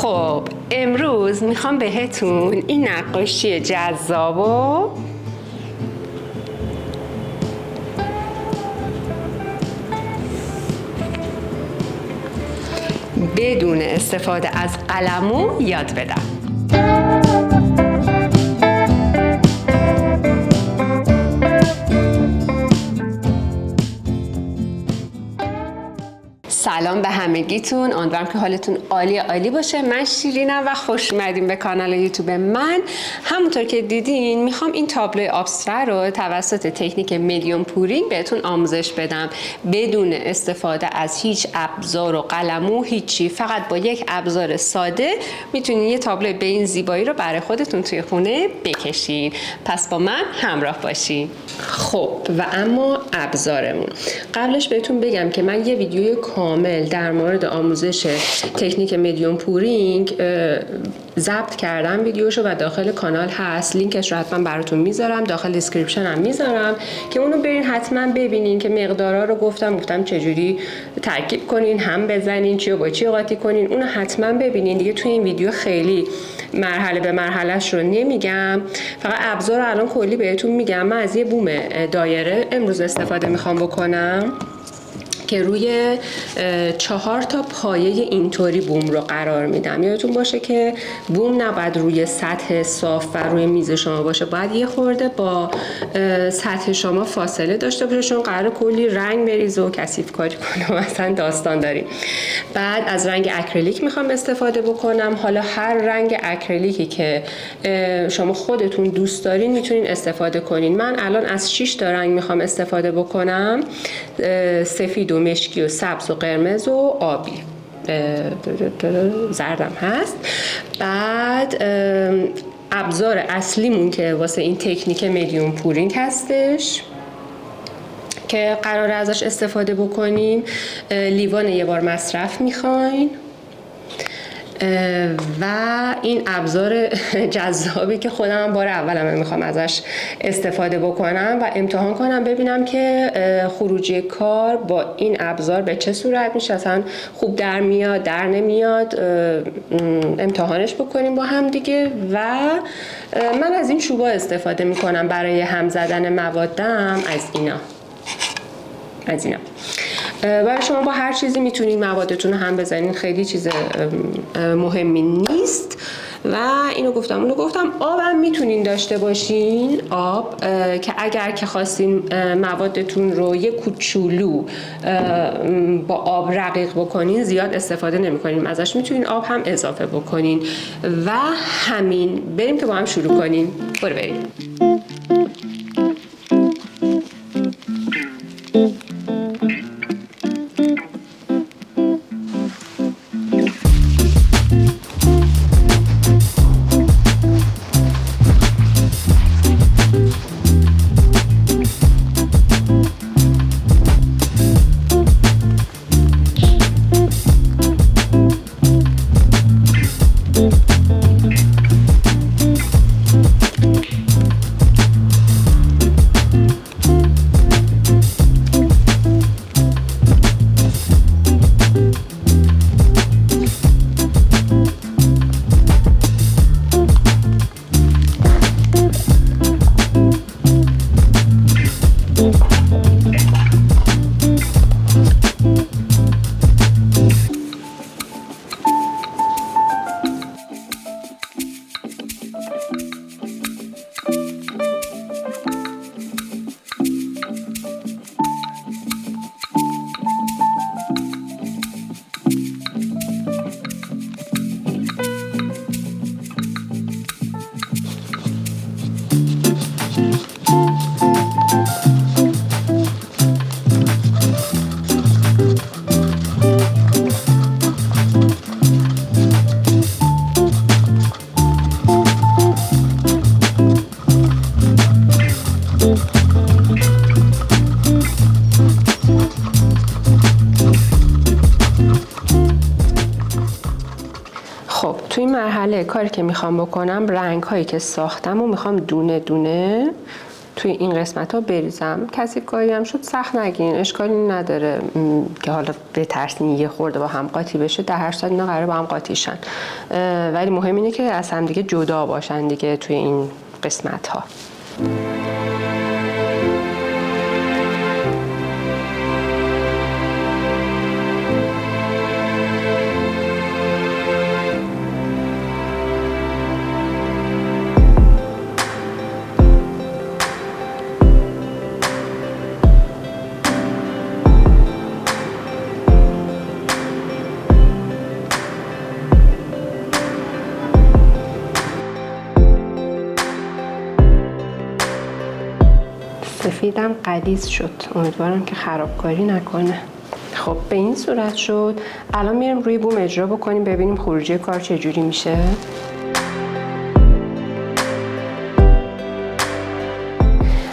خب امروز میخوام بهتون این نقاشی جذابو بدون استفاده از قلمو یاد بدم. سلام به همگیتون، امیدوارم که حالتون عالی باشه. من شیرینم و خوش اومدین به کانال یوتیوب من. همونطور که دیدین میخوام این تابلو ابسترکت رو توسط تکنیک مدیوم پورینگ بهتون آموزش بدم بدون استفاده از هیچ ابزار و قلمو، هیچی. فقط با یک ابزار ساده میتونین یه تابلو به این زیبایی رو برای خودتون توی خونه بکشین. پس با من همراه باشین. خب و اما ابزارمون، قبلش بهتون بگم که من یه ویدیوی کامل در مورد آموزش تکنیک مدیوم پورینگ ضبط کردم ویدیوشو و داخل کانال هست. لینکش رو حتما براتون میذارم، داخل دیسکریپشن هم میذارم که اونو برین حتما ببینین که مقدارا رو گفتم چجوری ترکیب کنین، هم بزنین، چی و با چی قاطی کنین. اونو حتما ببینین. دیگه توی این ویدیو خیلی مرحله به مرحلهش رو نمیگم، فقط ابزار رو الان کلی بهتون میگم. من از یه بوم دایره امروز استفاده میخوام بکنم که روی 4 تا پایه اینطوری بوم رو قرار میدم. یادتون باشه که بوم نباید روی سطح صاف و روی میز شما باشه، باید یه خورده با سطح شما فاصله داشته باشه، چون قرار کلی رنگ بریزه و کثیف کاری کنه و مثلا داستان داریم. بعد از رنگ اکریلیک میخوام استفاده بکنم. حالا هر رنگ اکریلیکی که شما خودتون دوست دارین میتونین استفاده کنین. من الان از 6 تا رنگ میخوام استفاده بکنم: سفید و مشکی و سبز و قرمز و آبی، زردم هست. بعد ابزار اصلیمون که واسه این تکنیک مدیوم پورینگ هستش که قراره ازش استفاده بکنیم، لیوان یه بار مصرف میخواین و این ابزار جذابی که خودم بار اولم میخوام ازش استفاده بکنم و امتحان کنم ببینم که خروجی کار با این ابزار به چه صورت میشه، اصلا خوب در میاد در نمیاد. امتحانش بکنیم با هم دیگه. و من از این چوبا استفاده میکنم برای هم زدن موادم. از اینا برای شما با هر چیزی میتونید موادتون رو هم بزنین، خیلی چیز مهمی نیست. و اینو گفتم اونو گفتم. آبم میتونین داشته باشین، آب که اگر که خواستین موادتون رو یه کوچولو با آب رقیق بکنین، زیاد استفاده نمیکنین ازش، میتونین آب هم اضافه بکنین. و همین، بریم که با هم شروع کنیم. بریم. توی مرحله کاری که میخوام بکنم، رنگ هایی که ساختم و میخوام دونه دونه توی این قسمت ها بریزم. کثیف کاری هم شد سخت نگیرین، اشکالی نداره که حالا بترسین یه خورده با هم قاطی بشه. در هر صورت اینا قراره با هم قاطی شن، ولی مهم اینه که از هم دیگه جدا باشن دیگه توی این قسمت ها. سفیدم غلیظ شد، امیدوارم که خرابکاری نکنه. خب به این صورت شد. الان میریم روی بوم اجرا بکنیم ببینیم خروجی کار چجوری میشه.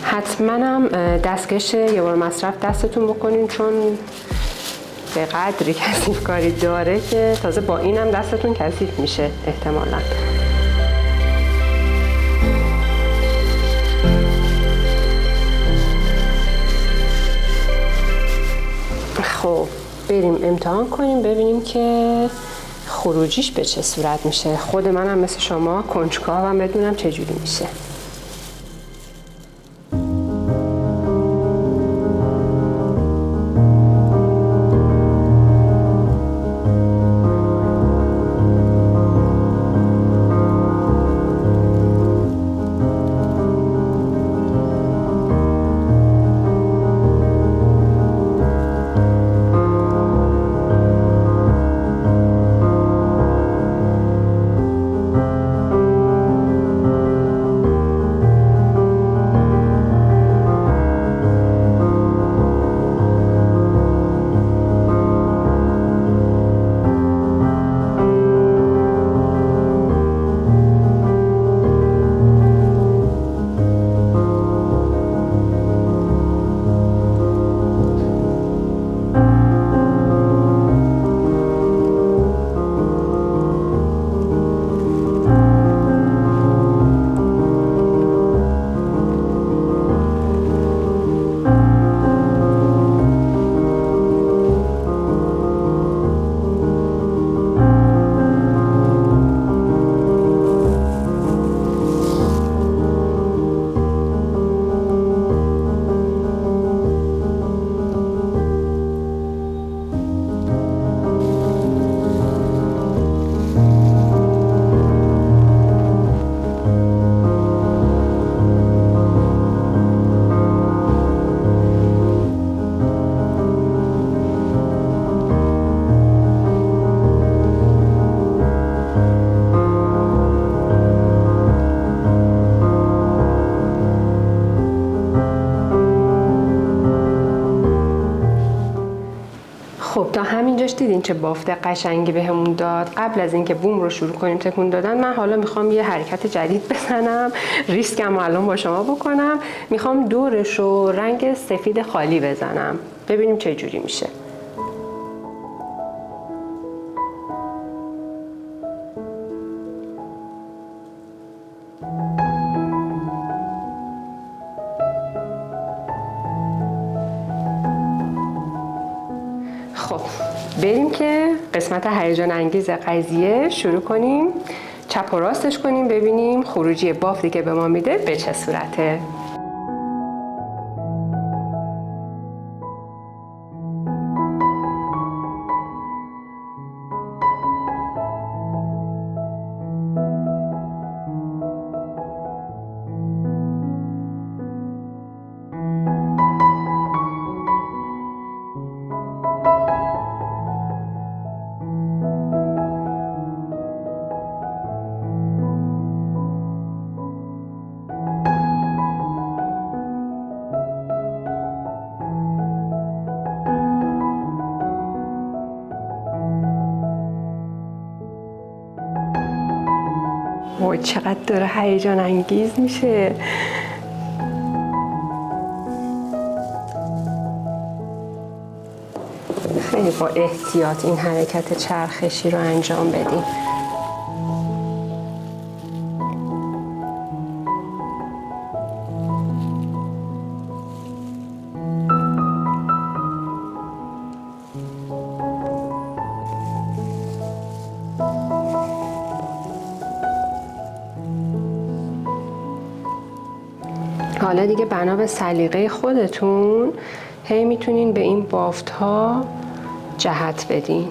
حتما هم دستکش یه بار مصرف دستتون بکنین، چون به قدری کثیف کاری داره که تازه با اینم دستتون کثیف میشه احتمالاً. خب بریم امتحان کنیم ببینیم که خروجیش به چه صورت میشه. خود منم مثل شما کنجکاوم بدونم چجوری میشه. خب تا همینجاش دیدین چه بافت قشنگی بهمون داد. قبل از اینکه بوم رو شروع کنیم تکون دادن، من حالا میخوام یه حرکت جدید بزنم، ریسکم الان با شما بکنم. میخوام دورش رو رنگ سفید خالی بزنم ببینیم چه جوری میشه. خب بریم که قسمت هیجان انگیز قضیه شروع کنیم، چپ و راستش کنیم ببینیم خروجی بافتی که به ما میده به چه صورته. وای چقدر داره هیجان انگیز میشه. خیلی با احتیاط این حرکت چرخشی رو انجام بدیم. حالا دیگه بنا به سلیقه خودتون هی میتونین به این بافت ها جهت بدین.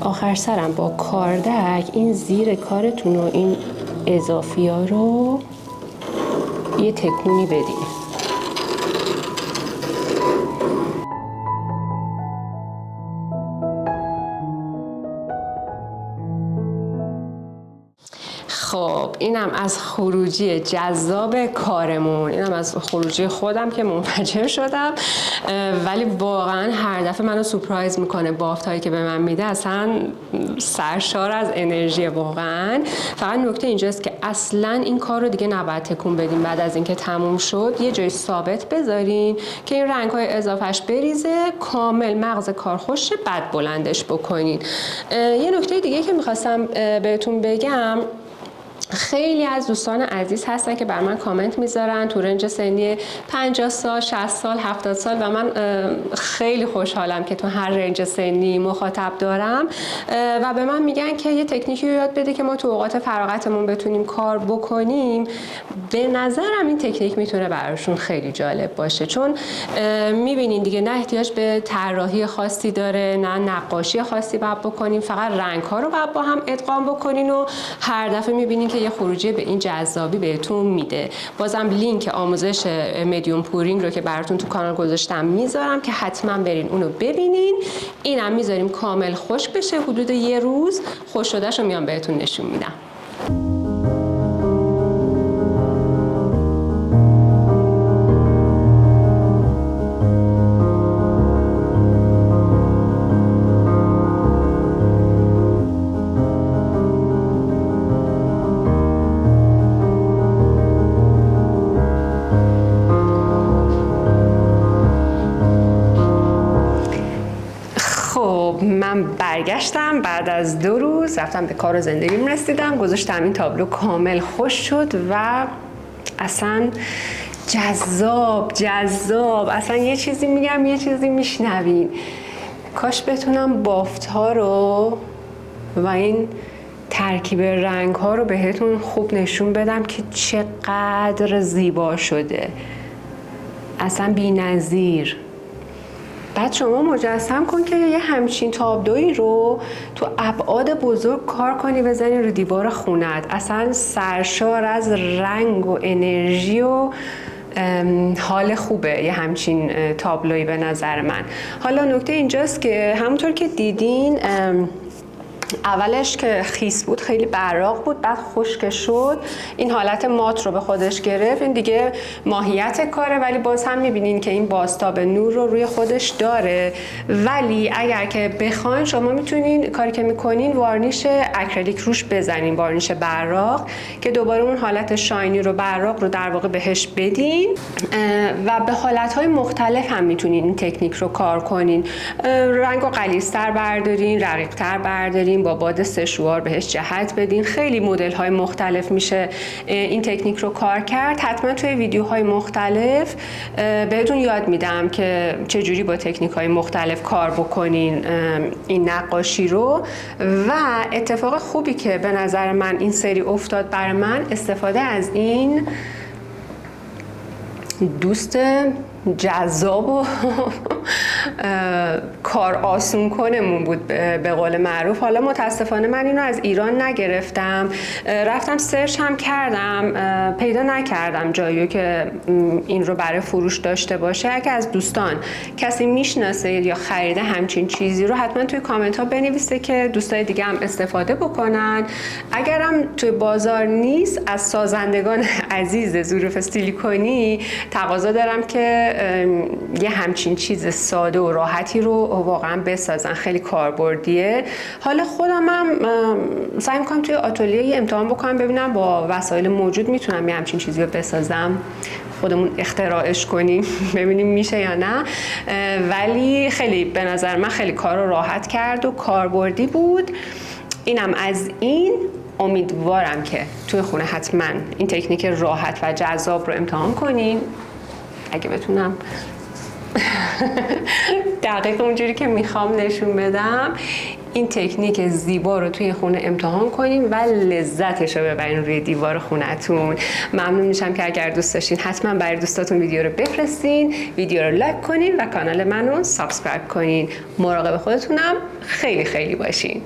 آخر سرم با کاردک این زیر کارتون و این اضافی ها رو یه تکونی بدین. خب اینم از خروجی جذاب کارمون، اینم از خروجی خودم که منفجر شدم، ولی واقعا هر دفعه منو سورپرایز میکنه. بافت هایی که به من میده اصلا سرشار از انرژی واقعا. فقط نکته اینجاست که اصلا این کار رو دیگه نباید تکون بدین. بعد از اینکه تموم شد یه جای ثابت بذارین که این رنگ های اضافهش بریزه، کامل مغز کار خوشه، بعد بلندش بکنین. یه نکته دیگه که میخواستم بهتون بگم، خیلی از دوستان عزیز هستن که بر من کامنت میذارن تو رنج سنی 50 سال، 60 سال، 70 سال و من خیلی خوشحالم که تو هر رنج سنی مخاطب دارم و به من میگن که یه تکنیکی رو یاد بده که ما تو اوقات فراغتمون بتونیم کار بکنیم. به نظرم این تکنیک میتونه براشون خیلی جالب باشه، چون میبینین دیگه نه احتیاج به طراحی خاصی داره، نه نقاشی خاصی باید بکنیم، فقط رنگ ها رو باید با هم ادغام بکنین و هر دفعه میبینین که یه خروجی به این جذابی بهتون میده. بازم لینک آموزش مدیوم پورینگ رو که براتون تو کانال گذاشتم میذارم که حتما برین اونو ببینین. اینم میذاریم کامل خشک بشه، حدود یه روز خشک شدهشو میام بهتون نشون میدم. من برگشتم بعد از 2 روز، رفتم به کار و زندگیم رسیدم، گذاشتم این تابلو کامل خوش شد و اصلا جذاب، اصلا یه چیزی میگم یه چیزی میشنوین. کاش بتونم بافت ها رو و این ترکیب رنگ ها رو بهتون خوب نشون بدم که چقدر زیبا شده، اصلا بی‌نظیر. بعد شما مجسم کن که یه همچین تابلویی رو تو ابعاد بزرگ کار کنی بزنی رو دیوار خونت، اصلا سرشار از رنگ و انرژی و حال خوبه یه همچین تابلویی به نظر من. حالا نکته اینجاست که همونطور که دیدین اولش که خیس بود خیلی براق بود، بعد خشک شد، این حالت مات رو به خودش گرفت. این دیگه ماهیت کاره، ولی باز هم میبینین که این بازتاب نور رو روی خودش داره. ولی اگر که بخواین شما میتونین کاری که میکنین وارنیش اکریلیک روش بزنین، وارنیش براق، که دوباره اون حالت شاینی رو براق رو در واقع بهش بدین و به حالتهای مختلف هم میتونین این تکنیک رو کار کنین. رنگ رو غلیظ‌تر بردارین، رقیق‌تر بردارین، با باد سشوار بهش جهت بدین. خیلی مدل های مختلف میشه این تکنیک رو کار کرد. حتما توی ویدیوهای مختلف بهتون یاد میدم که چجوری با تکنیک های مختلف کار بکنین این نقاشی رو. و اتفاق خوبی که به نظر من این سری افتاد برای من، استفاده از این دوست جذاب و کار آسون کنمون بود به قول معروف. حالا متاسفانه من اینو از ایران نگرفتم، رفتم سرچ هم کردم، پیدا نکردم جایی که این رو برای فروش داشته باشه. اگه از دوستان کسی میشناسه یا خریده همچین چیزی رو حتما توی کامنت ها بنویسه که دوستای دیگه هم استفاده بکنن. اگرم توی بازار نیست، از سازندگان عزیز ظروف سیلیکونی تقاضا دارم که یه همچین چیز ساده و راحتی رو واقعا بسازن، خیلی کاربردیه. حالا خودم هم سعی میکنم توی آتلیه امتحان بکنم ببینم با وسایل موجود میتونم یه همچین چیزی رو بسازم، خودمون اختراعش کنیم ببینیم میشه یا نه. ولی خیلی به نظر من خیلی کار رو راحت کرد و کاربردی بود. اینم از این. امیدوارم که توی خونه حتما این تکنیک راحت و جذاب رو امتحان کنین. اگه بتونم دقیق اونجوری که میخوام نشون بدم. این تکنیک زیبا رو توی خونه امتحان کنین و لذتش رو ببرین روی دیوار خونتون. ممنون میشم که اگر دوست داشتین حتما برای دوستاتون ویدیو رو بفرستین، ویدیو رو لایک کنین و کانال منو سابسکرایب کنین. مراقب خودتونم خیلی خیلی باشین.